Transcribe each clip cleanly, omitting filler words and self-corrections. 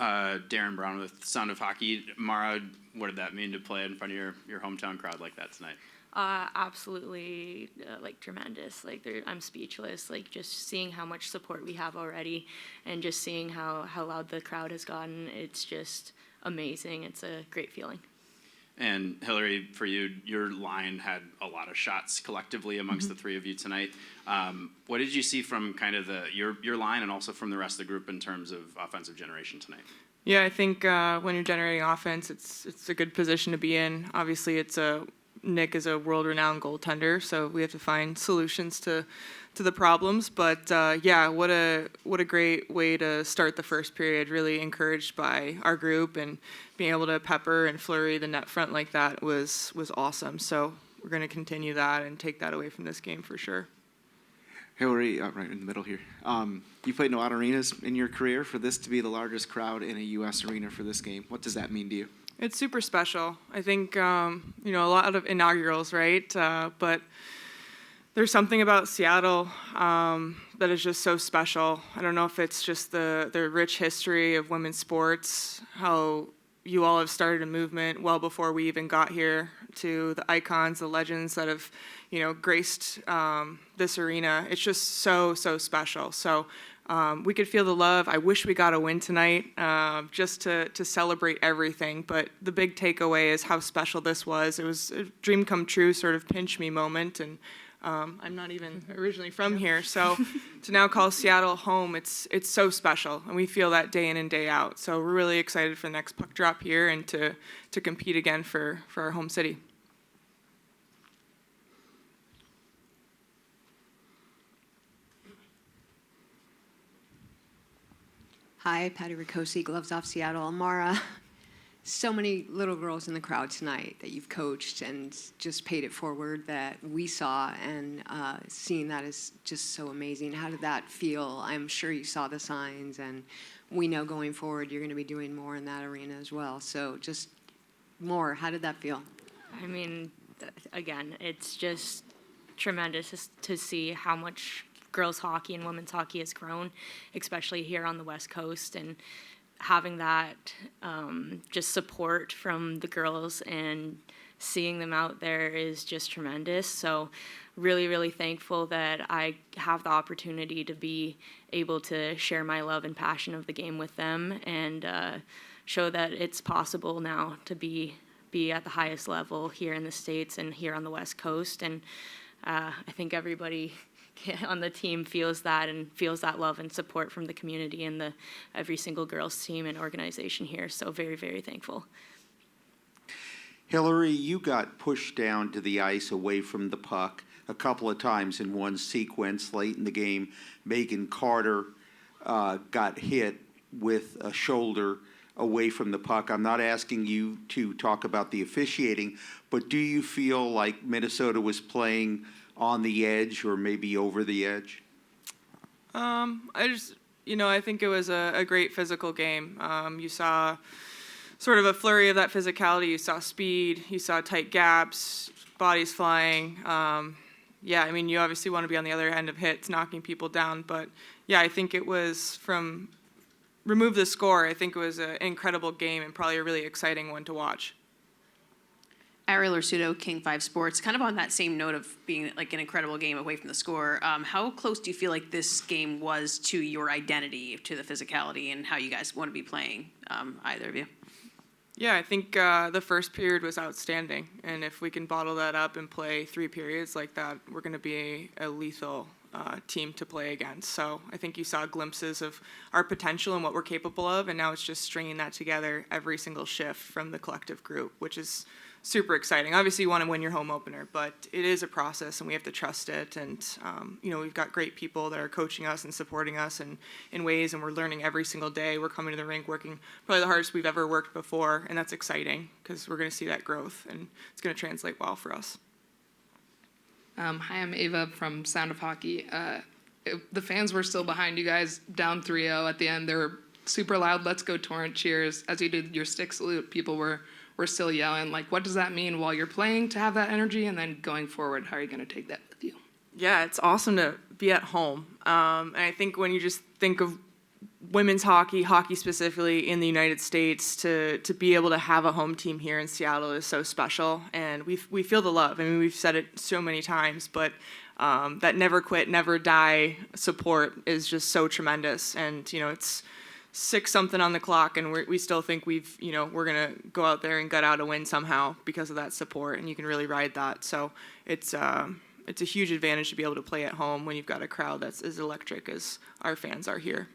Darren Brown with Sound of Hockey. Marah, what did that mean to play in front of your hometown crowd like that tonight? Absolutely, tremendous. I'm speechless. Just seeing how much support we have already, and just seeing how loud the crowd has gotten. It's just amazing. It's a great feeling. And Hilary, for you, your line had a lot of shots collectively amongst the three of you tonight. What did you see from kind of your line and also from the rest of the group in terms of offensive generation tonight? Yeah, I think when you're generating offense, it's a good position to be in. Obviously, Nick is a world-renowned goaltender, so we have to find solutions to the problems. But yeah, what a great way to start the first period. Really encouraged by our group, and being able to pepper and flurry the net front like that was awesome. So we're going to continue that and take that away from this game for sure. Hilary, right in the middle here. You played in a lot of arenas in your career. For this to be the largest crowd in a U.S. arena for this game, what does that mean to you? It's super special. I think, a lot of inaugurals, right? But there's something about Seattle that is just so special. I don't know if it's just the rich history of women's sports, how you all have started a movement well before we even got here, to the icons, the legends that have, graced this arena. It's just so special. So we could feel the love. I wish we got a win tonight, just to celebrate everything. But the big takeaway is how special this was. It was a dream come true, sort of pinch me moment. And I'm not even originally from here, so to now call Seattle home, it's so special, and we feel that day in and day out. So we're really excited for the next puck drop here and to compete again for our home city. Hi, Patty Ricosi, Gloves Off Seattle. Marah, so many little girls in the crowd tonight that you've coached and just paid it forward that we saw, and seeing that is just so amazing. How did that feel? I'm sure you saw the signs, and we know going forward you're going to be doing more in that arena as well. So just more, how did that feel? I mean, again, it's just tremendous to see how much girls hockey and women's hockey has grown, especially here on the West Coast, and having that just support from the girls and seeing them out there is just tremendous. So really thankful that I have the opportunity to be able to share my love and passion of the game with them, and show that it's possible now to be at the highest level here in the States and here on the West Coast. And I think everybody on the team feels that, and feels that love and support from the community and every single girls team and organization here. So very thankful. Hilary, you got pushed down to the ice away from the puck a couple of times in one sequence late in the game. Megan Carter got hit with a shoulder away from the puck. I'm not asking you to talk about the officiating, but do you feel like Minnesota was playing on the edge or maybe over the edge? I think it was a great physical game. You saw sort of a flurry of that physicality. You saw speed. You saw tight gaps, bodies flying. You obviously want to be on the other end of hits, knocking people down. But, yeah, I think it was remove the score, I think it was an incredible game and probably a really exciting one to watch. Ariel Ursuto, King 5 Sports, kind of on that same note of being like an incredible game away from the score, how close do you feel like this game was to your identity, to the physicality, and how you guys want to be playing, either of you? Yeah, I think the first period was outstanding, and if we can bottle that up and play 3 periods like that, we're going to be a lethal team to play against. So I think you saw glimpses of our potential and what we're capable of, and now it's just stringing that together every single shift from the collective group, which is super exciting. Obviously, you want to win your home opener, but it is a process, and we have to trust it. And we've got great people that are coaching us and supporting us in ways, and we're learning every single day. We're coming to the rink working probably the hardest we've ever worked before, and that's exciting because we're going to see that growth, and it's going to translate well for us. Hi, I'm Ava from Sound of Hockey. The fans were still behind you guys, down 3-0 at the end. They were super loud, "Let's go Torrent" cheers. As you did your stick salute, people were still yelling. Like, what does that mean while you're playing to have that energy, and then going forward, how are you going to take that with you? Yeah, it's awesome to be at home. And I think when you just think of women's hockey specifically in the United States, to be able to have a home team here in Seattle is so special, and we feel the love. I mean, we've said it so many times, but that never quit, never die support is just so tremendous. And it's 6-something on the clock, and we still think we're gonna go out there and gut out a win somehow because of that support, and you can really ride that. So it's a huge advantage to be able to play at home when you've got a crowd that's as electric as our fans are here.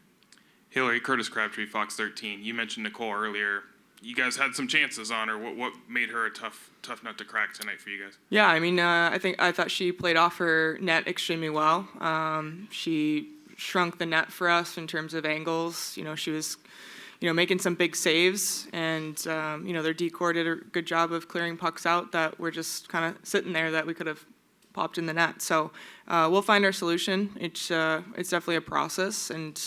Hilary, Curtis Crabtree, Fox 13. You mentioned Nicole earlier. You guys had some chances on her. What made her a tough nut to crack tonight for you guys? Yeah, I mean, I thought she played off her net extremely well. She shrunk the net for us in terms of angles. She was, making some big saves, and their D-corps did a good job of clearing pucks out that were just kind of sitting there that we could have popped in the net. So we'll find our solution. It's definitely a process, and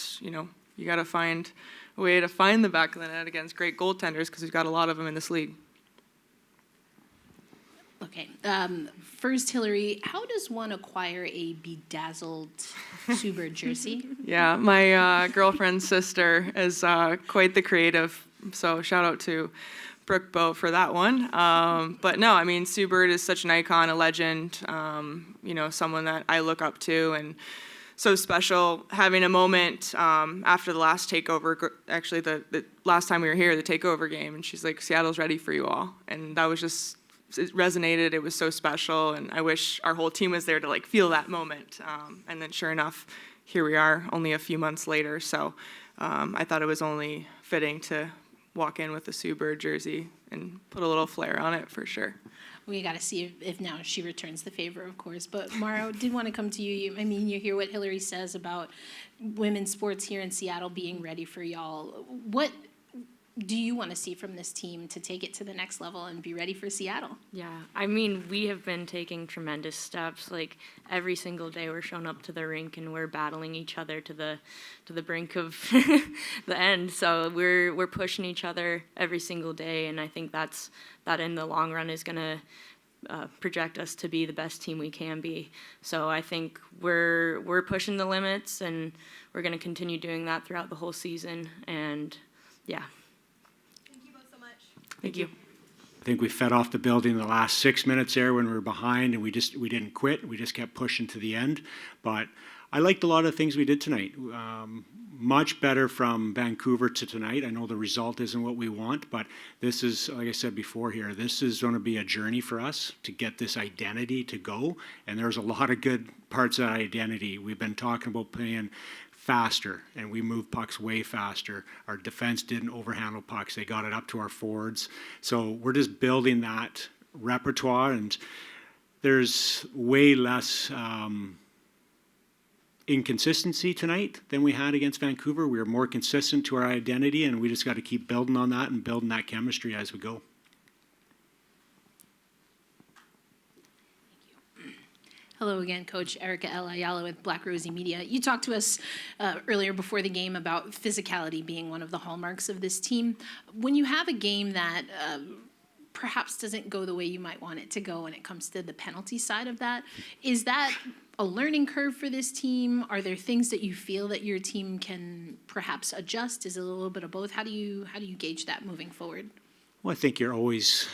you got to find a way to find the back of the net against great goaltenders, because we've got a lot of them in this league. Okay. First, Hilary, how does one acquire a bedazzled Subert jersey? Yeah, my girlfriend's sister is quite the creative, so shout out to Brooke Bowe for that one. But no, I mean, Subert is such an icon, a legend, someone that I look up to, and so special. Having a moment after the last takeover, actually the last time we were here, the takeover game, and she's like, "Seattle's ready for you all," and that was just, it resonated. It was so special, and I wish our whole team was there to feel that moment. And then sure enough, here we are only a few months later. So I thought it was only fitting to walk in with a Subert jersey and put a little flair on it for sure. We got to see if now she returns the favor, of course. But Marah, did want to come to you. You hear what Hilary says about women's sports here in Seattle being ready for y'all. What do you want to see from this team to take it to the next level and be ready for Seattle? Yeah, we have been taking tremendous steps. Every single day we're showing up to the rink and we're battling each other to the brink of the end. So we're pushing each other every single day, and I think that in the long run is going to project us to be the best team we can be. So I think we're pushing the limits, and we're going to continue doing that throughout the whole season. And yeah. Thank you. I think we fed off the building the last 6 minutes there when we were behind, and we didn't quit. We just kept pushing to the end. But I liked a lot of things we did tonight. Much better from Vancouver to tonight. I know the result isn't what we want, but this is, like I said before here, this is going to be a journey for us to get this identity to go. And there's a lot of good parts of that identity. We've been talking about playing faster, and we moved pucks way faster. Our defense didn't overhandle pucks. They got it up to our forwards. So we're just building that repertoire, and there's way less inconsistency tonight than we had against Vancouver. We were more consistent to our identity, and we just got to keep building on that and building that chemistry as we go. Hello again, Coach Erica L. Ayala with Black Rosie Media. You talked to us earlier before the game about physicality being one of the hallmarks of this team. When you have a game that perhaps doesn't go the way you might want it to go when it comes to the penalty side of that, is that a learning curve for this team? Are there things that you feel that your team can perhaps adjust? Is it a little bit of both? How do you gauge that moving forward? Well, I think you're always,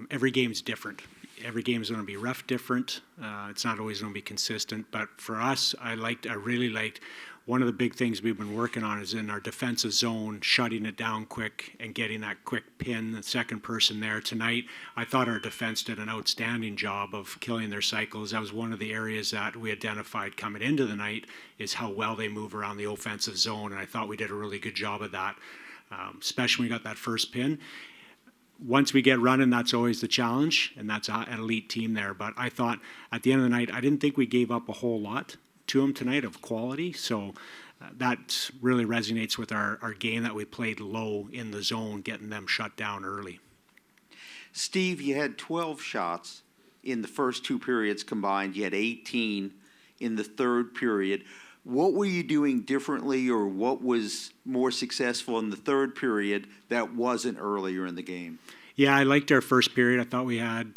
every game's different. Every game is going to be rough different. It's not always going to be consistent. But for us, I really liked, one of the big things we've been working on is in our defensive zone, shutting it down quick and getting that quick pin, the second person there. Tonight, I thought our defense did an outstanding job of killing their cycles. That was one of the areas that we identified coming into the night, is how well they move around the offensive zone. And I thought we did a really good job of that, especially when we got that first pin. Once we get running, that's always the challenge, and that's an elite team there. But I thought at the end of the night, I didn't think we gave up a whole lot to them tonight of quality. So that really resonates with our game that we played low in the zone, getting them shut down early. Steve, you had 12 shots in the first two periods combined. You had 18 in the third period. What were you doing differently, or what was more successful in the third period that wasn't earlier in the game? Yeah, I liked our first period. I thought we had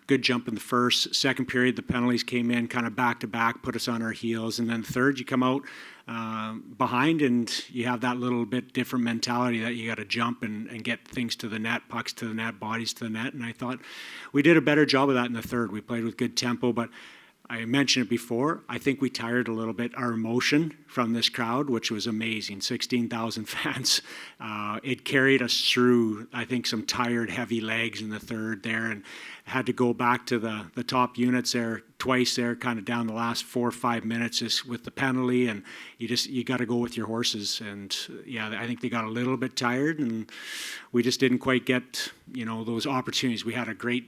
good jump in the first. Second period, the penalties came in kind of back to back, put us on our heels. And then third, you come out behind and you have that little bit different mentality that you got to jump and get things to the net, pucks to the net, bodies to the net. And I thought we did a better job of that in the third. We played with good tempo, but I mentioned it before, I think we tired a little bit our emotion from this crowd, which was amazing. 16,000 fans. It carried us through, I think, some tired, heavy legs in the third there, and had to go back to the top units there twice there, kind of down the last 4 or 5 minutes just with the penalty, and you got to go with your horses. And yeah, I think they got a little bit tired, and we just didn't quite get, those opportunities. We had a great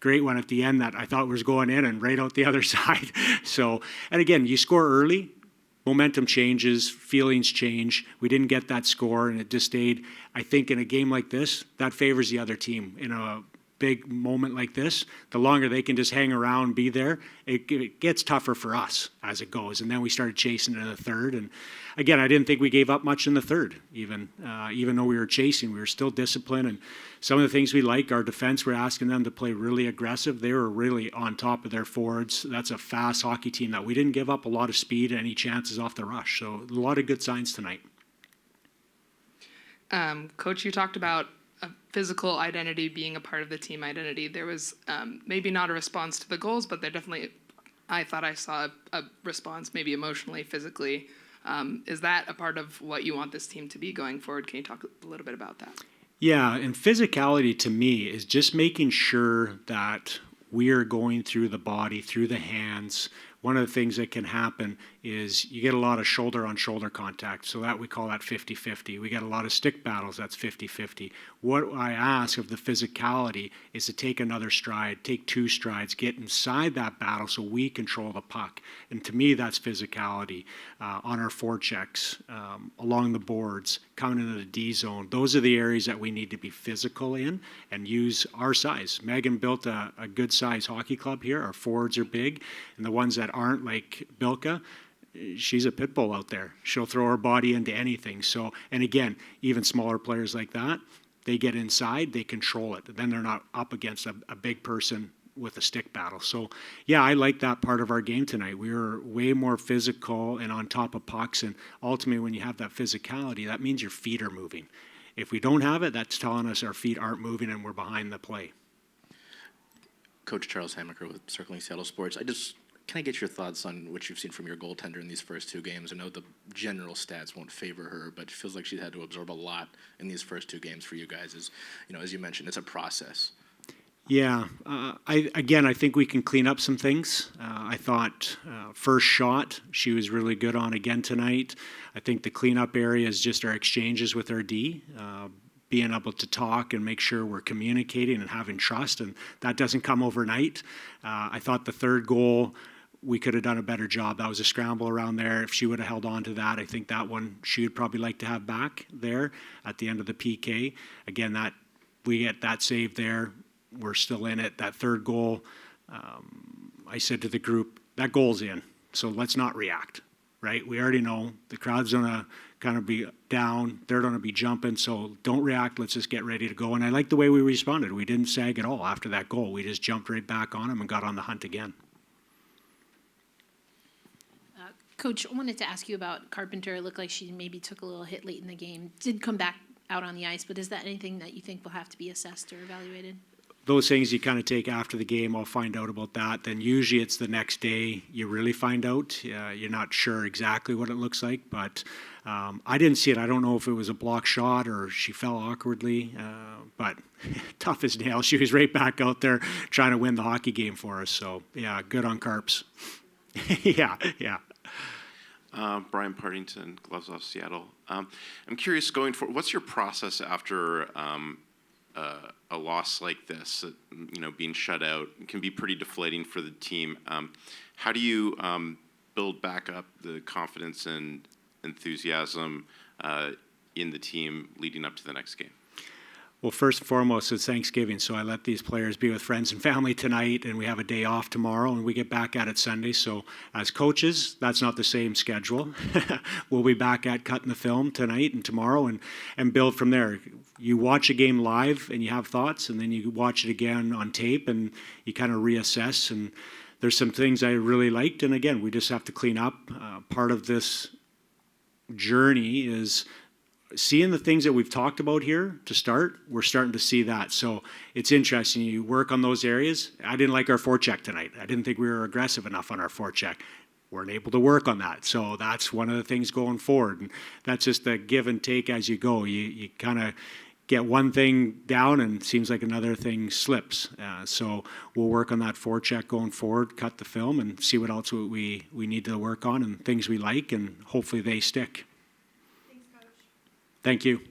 one at the end that I thought was going in and right out the other side. So, and again, you score early, momentum changes, feelings change. We didn't get that score, and it just stayed. I think in a game like this, that favors the other team. In a big moment like this, the longer they can just hang around, be there, it gets tougher for us as it goes. And then we started chasing in the third. And again, I didn't think we gave up much in the third, even though we were chasing, we were still disciplined. And some of the things we like, our defense, we're asking them to play really aggressive. They were really on top of their forwards. That's a fast hockey team that we didn't give up a lot of speed and any chances off the rush. So a lot of good signs tonight. Coach, you talked about a physical identity being a part of the team identity. There was maybe not a response to the goals, but there definitely, I thought I saw a response, maybe emotionally, physically. Is that a part of what you want this team to be going forward? Can you talk a little bit about that? Yeah, and physicality to me is just making sure that we are going through the body, through the hands. One of the things that can happen is you get a lot of shoulder-on-shoulder contact, so that we call that 50-50. We get a lot of stick battles, that's 50-50. What I ask of the physicality is to take another stride, take 2 strides, get inside that battle so we control the puck. And to me, that's physicality. On our forechecks, along the boards, coming into the D zone, those are the areas that we need to be physical in and use our size. Megan built a good size hockey club here. Our forwards are big, and the ones that aren't like Bilka, she's a pit bull out there. She'll throw her body into anything. So, and again, even smaller players like that, they get inside, they control it. Then they're not up against a big person with a stick battle. So, yeah, I like that part of our game tonight. We were way more physical and on top of pucks. And ultimately, when you have that physicality, that means your feet are moving. If we don't have it, that's telling us our feet aren't moving and we're behind the play. Coach Charles Hammaker with Circling Seattle Sports. Can I get your thoughts on what you've seen from your goaltender in these first 2 games? I know the general stats won't favor her, but it feels like she's had to absorb a lot in these first 2 games for you guys. As you mentioned, it's a process. Yeah, I think we can clean up some things. I thought first shot, she was really good on again tonight. I think the cleanup area is just our exchanges with our D. Being able to talk and make sure we're communicating and having trust, and that doesn't come overnight. I thought the third goal, we could have done a better job. That was a scramble around there. If she would have held on to that, I think that one she would probably like to have back there at the end of the PK. Again, that we get that save there. We're still in it. That third goal, I said to the group, that goal's in, so let's not react, right? We already know the crowd's going to kind of be down. They're going to be jumping, so don't react. Let's just get ready to go. And I like the way we responded. We didn't sag at all after that goal. We just jumped right back on them and got on the hunt again. Coach, I wanted to ask you about Carpenter. It looked like she maybe took a little hit late in the game. Did come back out on the ice, but is that anything that you think will have to be assessed or evaluated? Those things you kind of take after the game. I'll find out about that. Then usually it's the next day you really find out. You're not sure exactly what it looks like, but I didn't see it. I don't know if it was a block shot or she fell awkwardly, but tough as nails. She was right back out there trying to win the hockey game for us. So, yeah, good on Carps. Yeah. Brian Partington, Gloves Off Seattle. I'm curious, going forward, what's your process after a loss like this? Being shut out can be pretty deflating for the team. How do you build back up the confidence and enthusiasm in the team leading up to the next game? Well, first and foremost, it's Thanksgiving, so I let these players be with friends and family tonight, and we have a day off tomorrow, and we get back at it Sunday. So as coaches, that's not the same schedule. We'll be back at cutting the film tonight and tomorrow and build from there. You watch a game live, and you have thoughts, and then you watch it again on tape, and you kind of reassess. And there's some things I really liked, and again, we just have to clean up. Part of this journey is seeing the things that we've talked about here to start. We're starting to see that. So it's interesting. You work on those areas. I didn't like our forecheck tonight. I didn't think we were aggressive enough on our forecheck. Weren't able to work on that. So that's one of the things going forward. And that's just the give and take as you go. You kind of get one thing down and it seems like another thing slips. So we'll work on that forecheck going forward, cut the film, and see what else we need to work on and things we like, and hopefully they stick. Thank you.